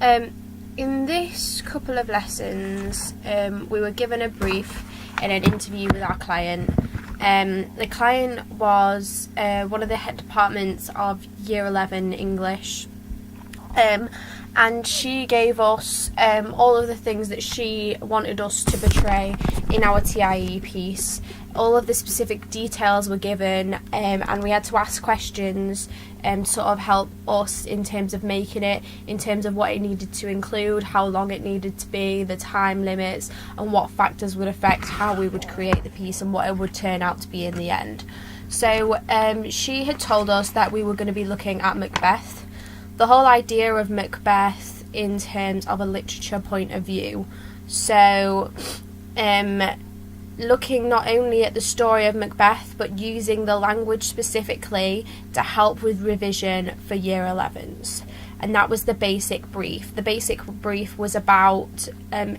In this couple of lessons, we were given a brief in an interview with our client. The client was one of the head departments of Year 11 English, and she gave us all of the things that she wanted us to portray in our TIE piece. All of the specific details were given, and we had to ask questions to sort of help us in terms of making it, in terms of what it needed to include, how long it needed to be, the time limits, and what factors would affect how we would create the piece and what it would turn out to be in the end. So she had told us that we were going to be looking at Macbeth. The whole idea of Macbeth in terms of a literature point of view. So looking not only at the story of Macbeth, but using the language specifically to help with revision for Year 11s. And that was the basic brief. The basic brief was about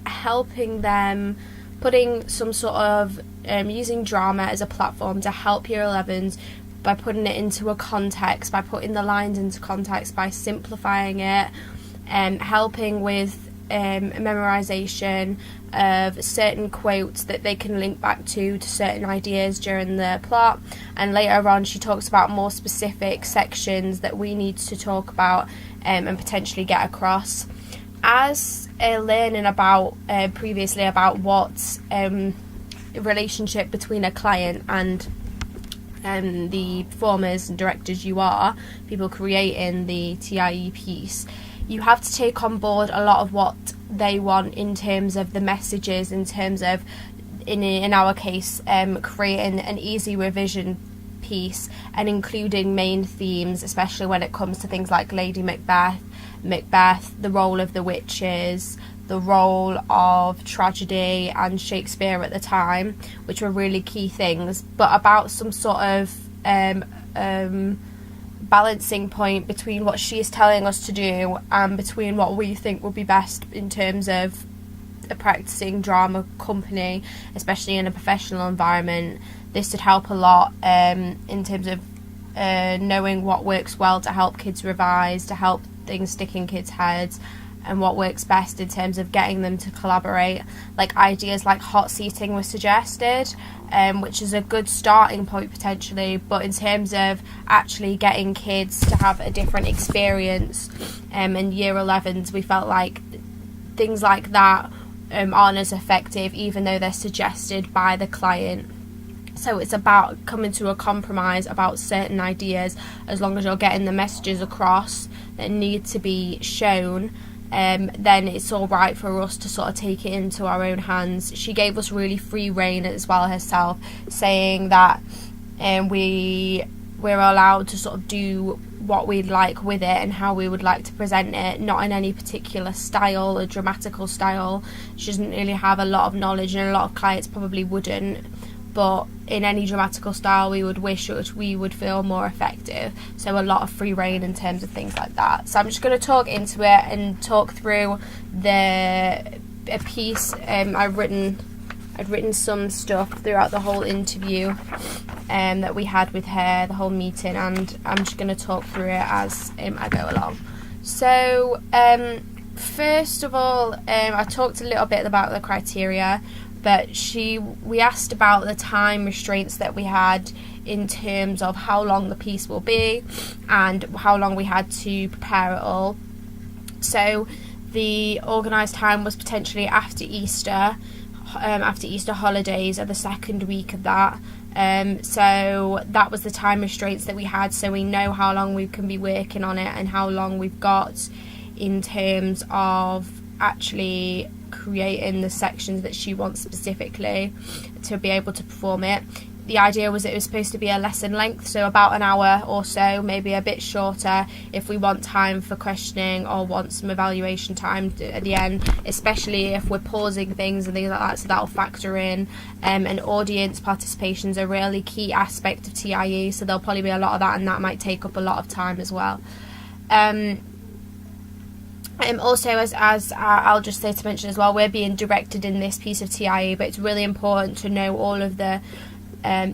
helping them, putting some sort of, using drama as a platform to help Year 11s by putting it into a context, by putting the lines into context, by simplifying it, helping with memorization of certain quotes that they can link back to certain ideas during the plot. And later on she talks about more specific sections that we need to talk about and potentially get across. As learning about previously about what relationship between a client and the performers and directors you are, people creating the TIE piece, you have to take on board a lot of what they want in terms of the messages, in terms of, in our case, creating an easy revision piece and including main themes, especially when it comes to things like Lady Macbeth, the role of the witches, the role of tragedy and Shakespeare at the time, which were really key things, but about some sort of balancing point between what she is telling us to do and between what we think would be best in terms of a practicing drama company, especially in a professional environment. This would help a lot in terms of knowing what works well to help kids revise, to help things stick in kids' heads, and what works best in terms of getting them to collaborate. Like ideas like hot seating were suggested, which is a good starting point potentially, but in terms of actually getting kids to have a different experience in Year 11s, we felt like things like that aren't as effective even though they're suggested by the client. So it's about coming to a compromise about certain ideas, as long as you're getting the messages across that need to be shown. Then it's all right for us to sort of take it into our own hands. She gave us really free rein as well herself, saying that we're allowed to sort of do what we'd like with it and how we would like to present it, not in any particular style or dramatical style. She doesn't really have a lot of knowledge, and a lot of clients probably wouldn't, but in any dramatical style we would wish we would feel more effective. So a lot of free rein in terms of things like that. So I'm just going to talk into it and talk through a piece. I'd written some stuff throughout the whole interview that we had with her, the whole meeting, and I'm just going to talk through it as I go along. So first of all, I talked a little bit about the criteria, but we asked about the time restraints that we had in terms of how long the piece will be and how long we had to prepare it all. So the organised time was potentially after Easter holidays, or the second week of that. So that was the time restraints that we had, so we know how long we can be working on it and how long we've got in terms of actually creating the sections that she wants specifically to be able to perform it. The idea was it was supposed to be a lesson length, so about an hour or so, maybe a bit shorter if we want time for questioning or want some evaluation time at the end, especially if we're pausing things and things like that, so that'll factor in. And audience participation is a really key aspect of TIE, so there'll probably be a lot of that, and that might take up a lot of time as well. Also, as I'll just say to mention as well, we're being directed in this piece of TIE, but it's really important to know all of the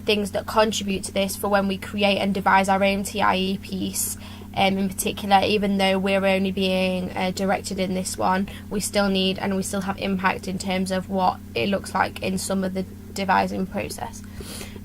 things that contribute to this for when we create and devise our own TIE piece. in particular, even though we're only being directed in this one, we still need and we still have impact in terms of what it looks like in some of the devising process.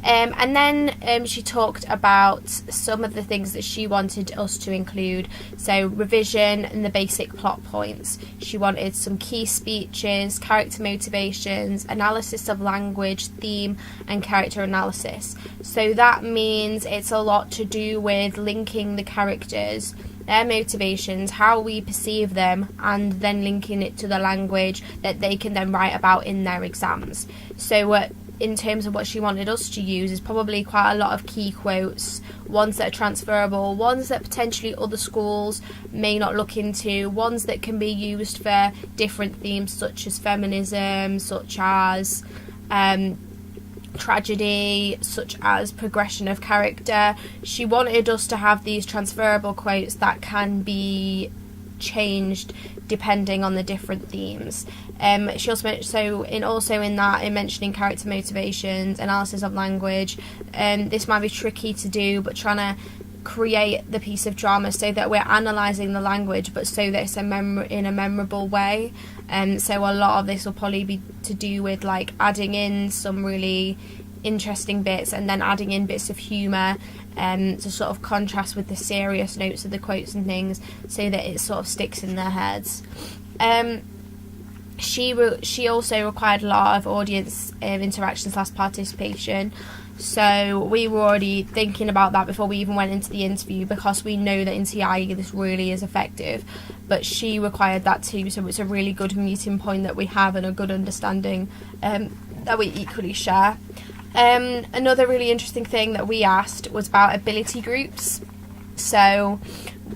And then she talked about some of the things that she wanted us to include. So revision and the basic plot points. She wanted some key speeches, character motivations, analysis of language, theme, and character analysis. So that means it's a lot to do with linking the characters, their motivations, how we perceive them, and then linking it to the language that they can then write about in their exams. So in terms of what she wanted us to use is probably quite a lot of key quotes, ones that are transferable, ones that potentially other schools may not look into, ones that can be used for different themes such as feminism, such as tragedy, such as progression of character. She wanted us to have these transferable quotes that can be changed depending on the different themes. She also in mentioning character motivations, analysis of language. This might be tricky to do, but trying to create the piece of drama so that we're analysing the language, but so that it's in a memorable way. So a lot of this will probably be to do with like adding in some really interesting bits and then adding in bits of humour to sort of contrast with the serious notes of the quotes and things, so that it sort of sticks in their heads. She also required a lot of audience interaction / participation. So we were already thinking about that before we even went into the interview, because we know that in TIE this really is effective, but she required that too, so it's a really good meeting point that we have and a good understanding that we equally share. Another really interesting thing that we asked was about ability groups. So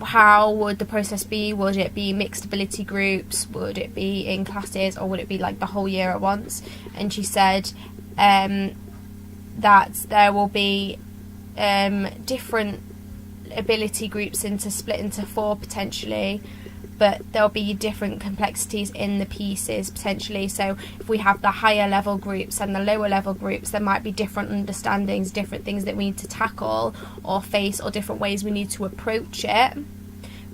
how would the process be? Would it be mixed ability groups? Would it be in classes, or would it be like the whole year at once? And she said that there will be different ability groups split into 4 potentially, but there'll be different complexities in the pieces potentially. So if we have the higher level groups and the lower level groups, there might be different understandings, different things that we need to tackle or face, or different ways we need to approach it,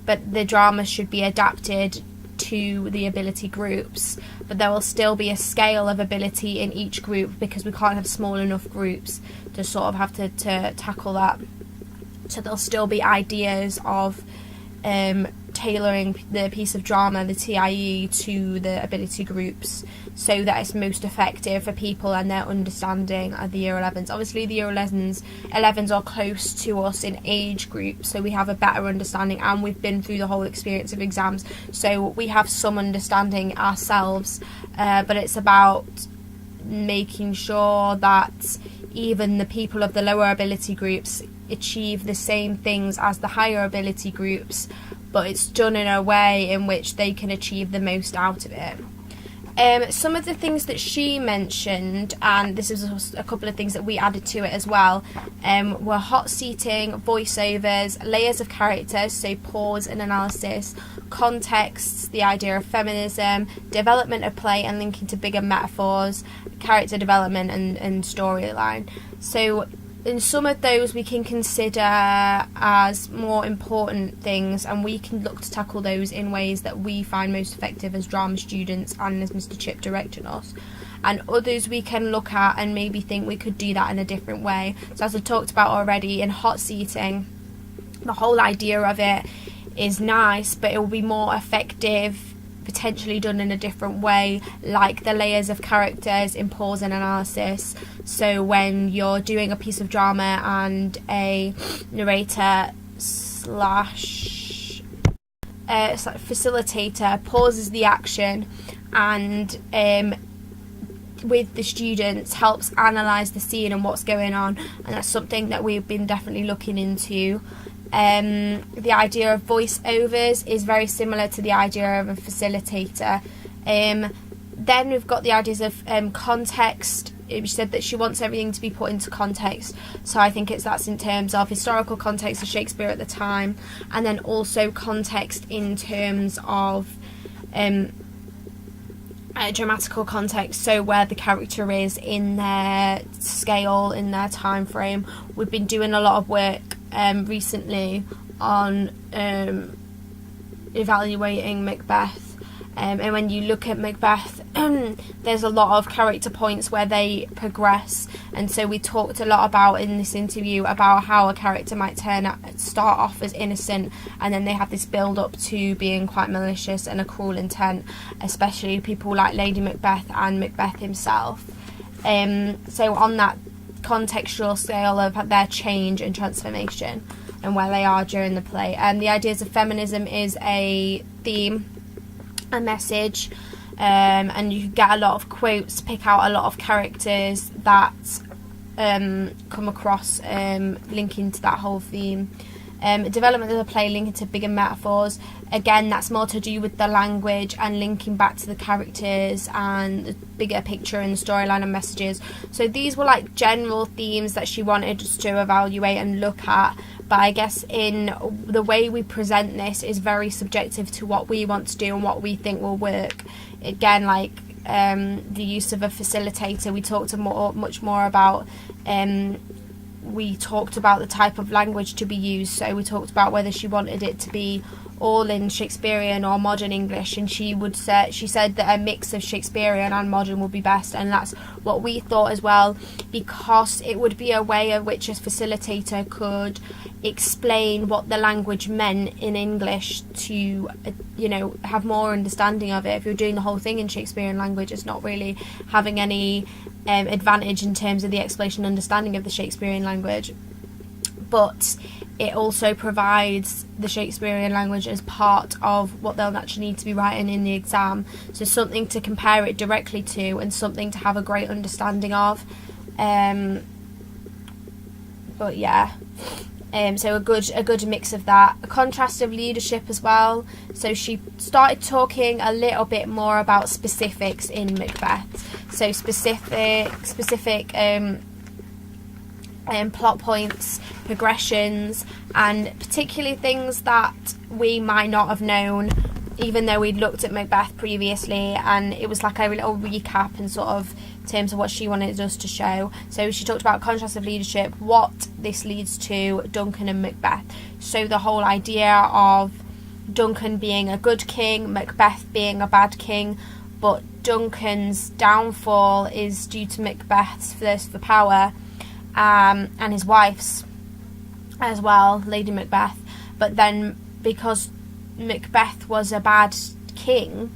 but the drama should be adapted to the ability groups. But there will still be a scale of ability in each group, because we can't have small enough groups to sort of have to tackle that. So there'll still be ideas of tailoring the piece of drama, the TIE, to the ability groups, so that it's most effective for people and their understanding of the Year 11s. Obviously the Year 11s are close to us in age group, so we have a better understanding, and we've been through the whole experience of exams, so we have some understanding ourselves, but it's about making sure that even the people of the lower ability groups achieve the same things as the higher ability groups, but it's done in a way in which they can achieve the most out of it. Some of the things that she mentioned, and this is a couple of things that we added to it as well, were hot seating, voiceovers, layers of characters, so pause and analysis, contexts, the idea of feminism, development of play and linking to bigger metaphors, character development and storyline. So in some of those we can consider as more important things, and we can look to tackle those in ways that we find most effective as drama students and as Mr. Chip directing us. And others we can look at and maybe think we could do that in a different way. So as I talked about already, in hot seating, the whole idea of it is nice, but it will be more effective potentially done in a different way, like the layers of characters in pause and analysis. So when you're doing a piece of drama and a narrator slash facilitator pauses the action and with the students helps analyse the scene and what's going on, and that's something that we've been definitely looking into. The idea of voiceovers is very similar to the idea of a facilitator. Then we've got the ideas of context. She said that she wants everything to be put into context, so I think that's in terms of historical context of Shakespeare at the time, and then also context in terms of dramatical context, so where the character is in their scale, in their time frame. We've been doing a lot of work recently on evaluating Macbeth. And when you look at Macbeth, there's a lot of character points where they progress, and so we talked a lot about in this interview about how a character might start off as innocent, and then they have this build up to being quite malicious and a cruel intent, especially people like Lady Macbeth and Macbeth himself. So on that contextual scale of their change and transformation and where they are during the play, and the ideas of feminism is a theme, a message, and you can get a lot of quotes, pick out a lot of characters that come across linking to that whole theme. Development of the play linking to bigger metaphors, again that's more to do with the language and linking back to the characters and the bigger picture and the storyline and messages. So these were like general themes that she wanted us to evaluate and look at, but I guess in the way we present this is very subjective to what we want to do and what we think will work. Again, like the use of a facilitator, we talked much more about we talked about the type of language to be used. So we talked about whether she wanted it to be all in Shakespearean or modern English, and she said that a mix of Shakespearean and modern would be best, and that's what we thought as well, because it would be a way of which a facilitator could explain what the language meant in English to have more understanding of it. If you're doing the whole thing in Shakespearean language, it's not really having any advantage in terms of the explanation and understanding of the Shakespearean language. But it also provides the Shakespearean language as part of what they'll actually need to be writing in the exam. So something to compare it directly to and something to have a great understanding of. But yeah, so a good mix of that. A contrast of leadership as well. So she started talking a little bit more about specifics in Macbeth. So specific plot points, progressions, and particularly things that we might not have known, even though we'd looked at Macbeth previously, and it was like a little recap and sort of in terms of what she wanted us to show. So she talked about contrast of leadership, what this leads to Duncan and Macbeth. So the whole idea of Duncan being a good king, Macbeth being a bad king, but Duncan's downfall is due to Macbeth's thirst for power, and his wife's as well, Lady Macbeth. But then because Macbeth was a bad king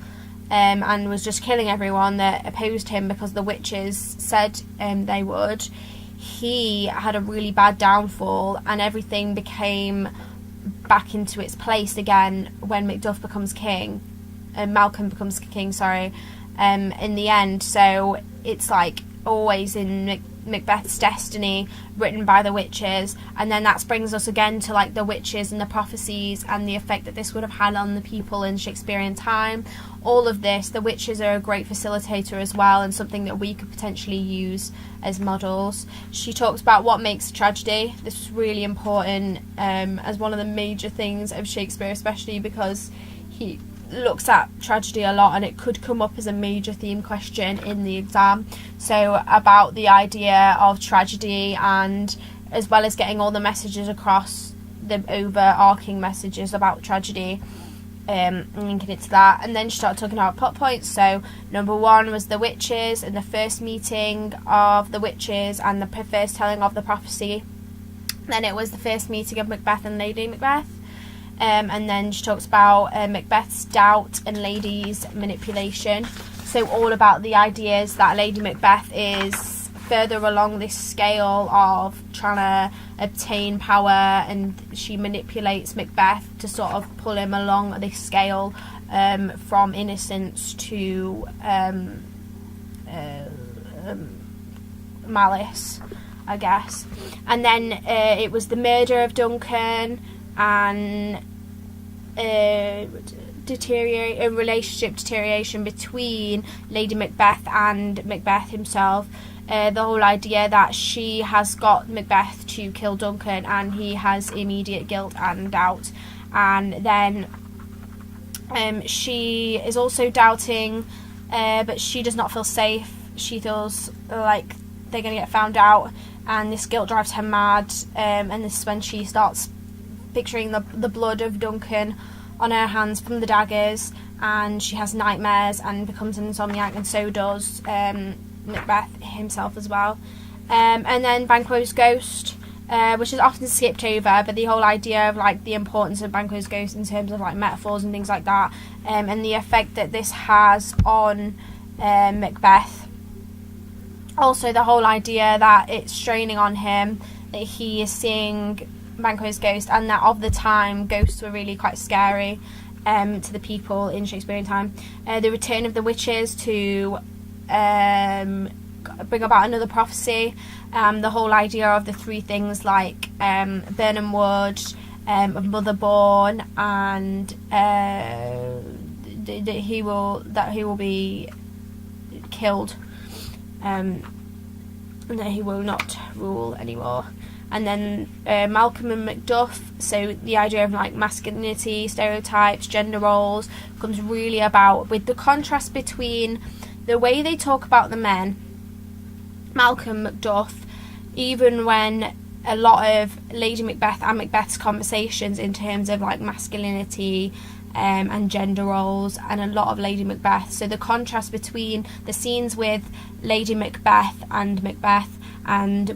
and was just killing everyone that opposed him because the witches said they would, he had a really bad downfall, and everything became back into its place again when Macduff becomes king, Malcolm becomes king, in the end. So it's like always in Macbeth's destiny written by the witches, and then that brings us again to like the witches and the prophecies and the effect that this would have had on the people in Shakespearean time. All of this, the witches are a great facilitator as well, and something that we could potentially use as models. She talks about what makes tragedy. This was really important as one of the major things of Shakespeare, especially because he looks at tragedy a lot and it could come up as a major theme question in the exam. So about the idea of tragedy, and as well as getting all the messages across, the overarching messages about tragedy, linking it to that. And then she started talking about plot points. So number one was the witches and the first meeting of the witches and the first telling of the prophecy. Then it was the first meeting of Macbeth and Lady Macbeth. And then she talks about Macbeth's doubt and Lady's manipulation. So all about the ideas that Lady Macbeth is further along this scale of trying to obtain power, and she manipulates Macbeth to sort of pull him along this scale from innocence to malice, I guess. And then it was the murder of Duncan and relationship deterioration between Lady Macbeth and Macbeth himself. The whole idea that she has got Macbeth to kill Duncan and he has immediate guilt and doubt. And then she is also doubting, but she does not feel safe. She feels like they're going to get found out, and this guilt drives her mad, and this is when she starts picturing the blood of Duncan on her hands from the daggers, and she has nightmares and becomes an insomniac, and so does Macbeth himself as well. And then Banquo's ghost, which is often skipped over, but the whole idea of like the importance of Banquo's ghost in terms of like metaphors and things like that, and the effect that this has on Macbeth. Also the whole idea that it's straining on him, that he is seeing Banquo's ghost, and that of the time ghosts were really quite scary to the people in Shakespearean time. The return of the witches to bring about another prophecy, the whole idea of the three things like Birnam Wood, of Motherborn, and that he will be killed, and that he will not rule anymore. And then Malcolm and Macduff, so the idea of like masculinity, stereotypes, gender roles, comes really about with the contrast between the way they talk about the men. Malcolm Macduff, even when a lot of Lady Macbeth and Macbeth's conversations in terms of like masculinity and gender roles, and a lot of Lady Macbeth, so the contrast between the scenes with Lady Macbeth and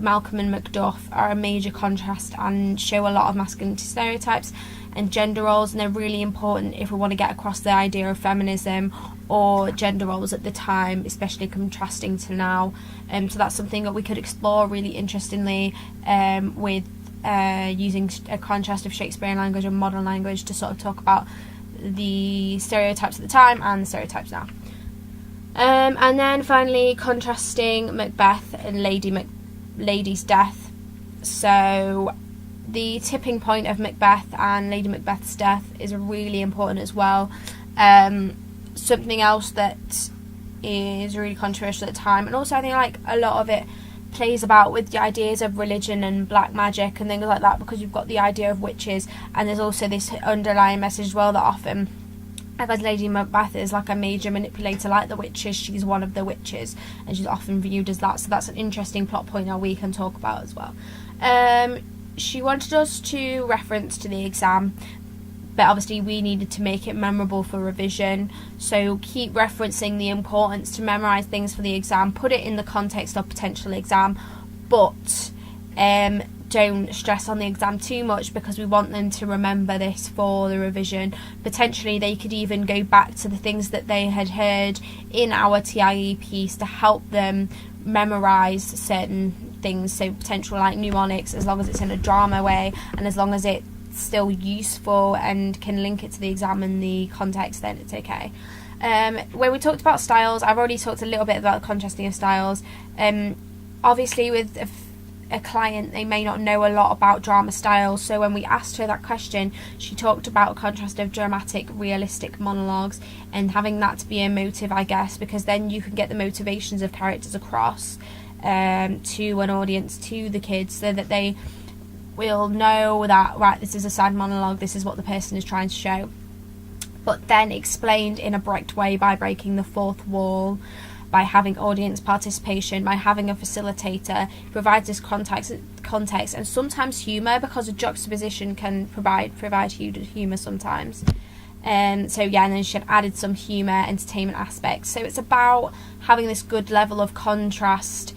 Malcolm and Macduff are a major contrast and show a lot of masculinity stereotypes and gender roles, and they're really important if we want to get across the idea of feminism or gender roles at the time, especially contrasting to now. So that's something that we could explore really interestingly with using a contrast of Shakespearean language and modern language to sort of talk about the stereotypes at the time and the stereotypes now. And then finally contrasting Macbeth and Lady's death. So the tipping point of Macbeth and Lady Macbeth's death is really important as well. Something else that is really controversial at the time, and also I think like a lot of it plays about with the ideas of religion and black magic and things like that, because you've got the idea of witches, and there's also this underlying message as well that often, because Lady Macbeth is like a major manipulator like the witches, she's one of the witches and she's often viewed as that, so that's an interesting plot point that we can talk about as well. She wanted us to reference to the exam, but obviously we needed to make it memorable for revision, so keep referencing the importance to memorise things for the exam, put it in the context of potential exam, but don't stress on the exam too much, because we want them to remember this for the revision. Potentially they could even go back to the things that they had heard in our TIE piece to help them memorise certain things, so potential like mnemonics, as long as it's in a drama way and as long as it's still useful and can link it to the exam and the context, then it's okay. When we talked about styles, I've already talked a little bit about the contrasting of styles. Obviously with a client, they may not know a lot about drama styles, so when we asked her that question, she talked about a contrast of dramatic, realistic monologues, and having that to be a motive, I guess, because then you can get the motivations of characters across to an audience, to the kids, so that they will know that, right, this is a sad monologue, this is what the person is trying to show, but then explained in a Brecht way, by breaking the fourth wall, by having audience participation, by having a facilitator who provides this context and sometimes humour, because a juxtaposition can provide humour sometimes. So yeah, and then she had added some humour, entertainment aspects, so it's about having this good level of contrast,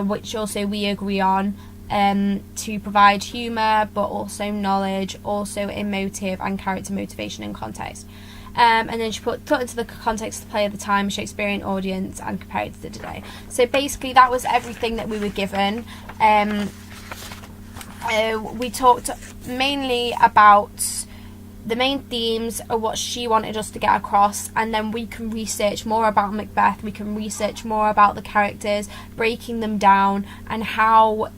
which also we agree on, to provide humour but also knowledge, also emotive and character motivation and context. And then she put into the context of the play of the time, Shakespearean audience, and compared it to today. So basically that was everything that we were given. We talked mainly about the main themes of what she wanted us to get across, and then we can research more about Macbeth, we can research more about the characters, breaking them down, and how,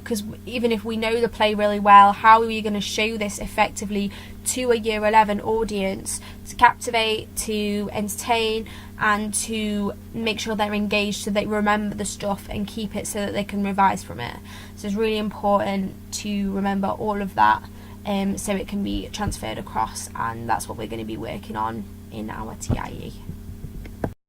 because even if we know the play really well, how are we going to show this effectively to a year 11 audience to captivate, to entertain, and to make sure they're engaged so they remember the stuff and keep it so that they can revise from it. So it's really important to remember all of that, so it can be transferred across, and that's what we're going to be working on in our TIE.